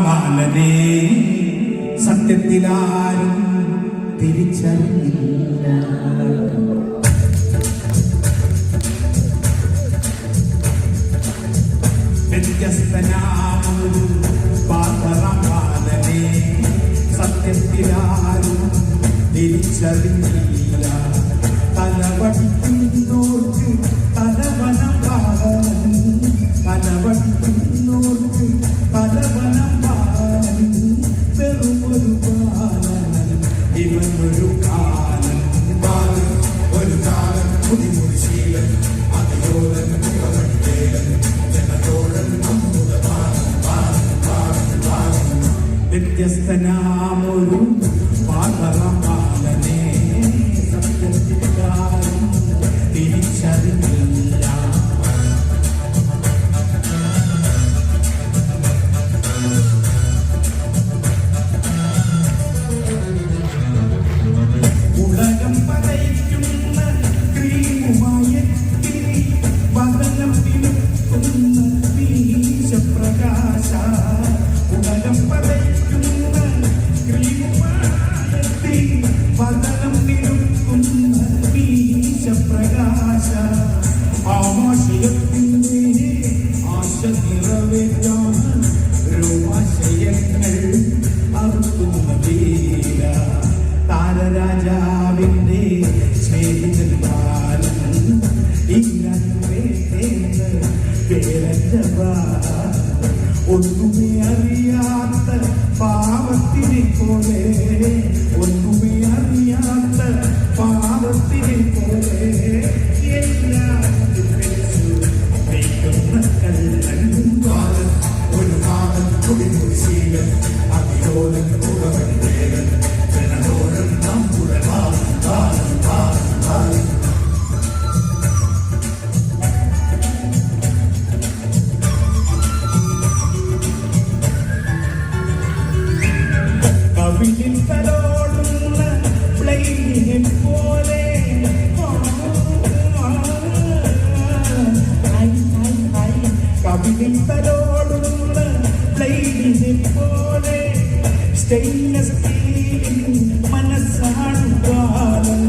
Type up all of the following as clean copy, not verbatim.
ബാലനെ സത്യത്തിലാരും തിരിച്ചറിയില്ല. വ്യത്യസ്തനാമൊരു ബാലനെ സത്യത്തിലാരും തിരിച്ചറിയില്ല. തലവടിക്കുന്നോർക്ക് തലവനം പാലൻ, തലവടിക്കുന്നോർക്ക് തലവനം പാലൻ. വെറുമൊരു ബാലൻ ഇവൻ ഒരു കാലൻ, ബാലൻ ഒരു കാലൻ കുടിമുടി ശീലൻ അതിയോലൻ മുഖമേലൻ ജനതോഴൻ നമ്മുടെ ബാലൻ ബാലൻ ബാലൻ ബാലൻ. വ്യത്യസ്തനാമൊരു ബാലറാം ബാലനെ സത്യത്തിലാരും തിരിച്ചറിയില്ല. ഉലകം പതയ്ക്കുന്ന ക്രീമുമായെത്തി വദനം തിരുക്കുന്ന വീശപ്രകാശ. ഉലകം പതയ്ക്കുന്ന ക്രീമുമായെത്തി വദനം തിരുക്കുന്ന വീശപ്രകാശ. ആമാശയത്തിൻ്റെ ആശ നിറവേറ്റാൻ രോമാശയങ്ങൾ അറുക്കുന്ന വീര. താരരാജാവിൻ്റെ സ്നേഹിതൻ ബാലൻ പേരന്റെ ഒന്നുമേ അറിയാത്ത പാവത്തിനെ പോലെ, ഒന്നുമേ അറിയാത്ത പാവത്തിനെ പോലെ എല്ലാവരും കല്ലൻ ബാലൻ ഒരു കാലം കുടിമുടി ശീലൻ അതിയോലൻ മുഖമേലൻ ജനതോഴൻ നമ്മുടെ ബാലൻ ബാലൻ ബാലൻ ബാലൻ. കവിളിൽ തലോടുന്ന പ്ലെയിനിനെ പോലെ, കവിളിൽ തലോടുന്ന പ്ലെയിനിനെ പോലെ സ്റ്റെയിൻലെസ് സ്റ്റീൽ മനസ്സാണ് ബാലൻ.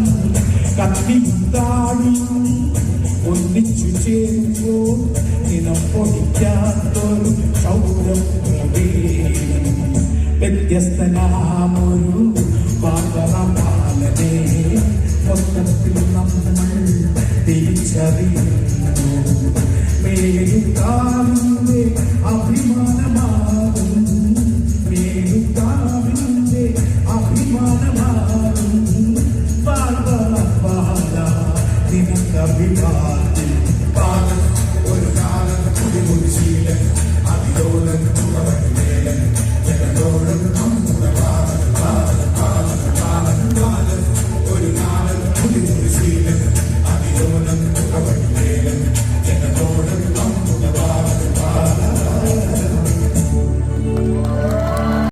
കത്തിയും താടിയും ഒന്നിച്ചു ചേരുമ്പോൾ നിനം പൊടിക്കാത്തൊരു സൗരം. വ്യത്യസ്തനാമൊരു ബാലറാം ബാലനെ മൊത്തത്തിൽ നമ്മൾ തിരിച്ചറിയുന്നു. മേലുകാവിൻ്റെ അഭിമാനമാകും, മേലുകാവിൻ്റെ അഭിമാനമാകും ബാലറാം ബാല നിനക്കഭിവാദ്യം. ബാലൻ ഒരു കാലം കുടിമുടി ശീലൻ അതിലോലൻ മുഖമേലൻ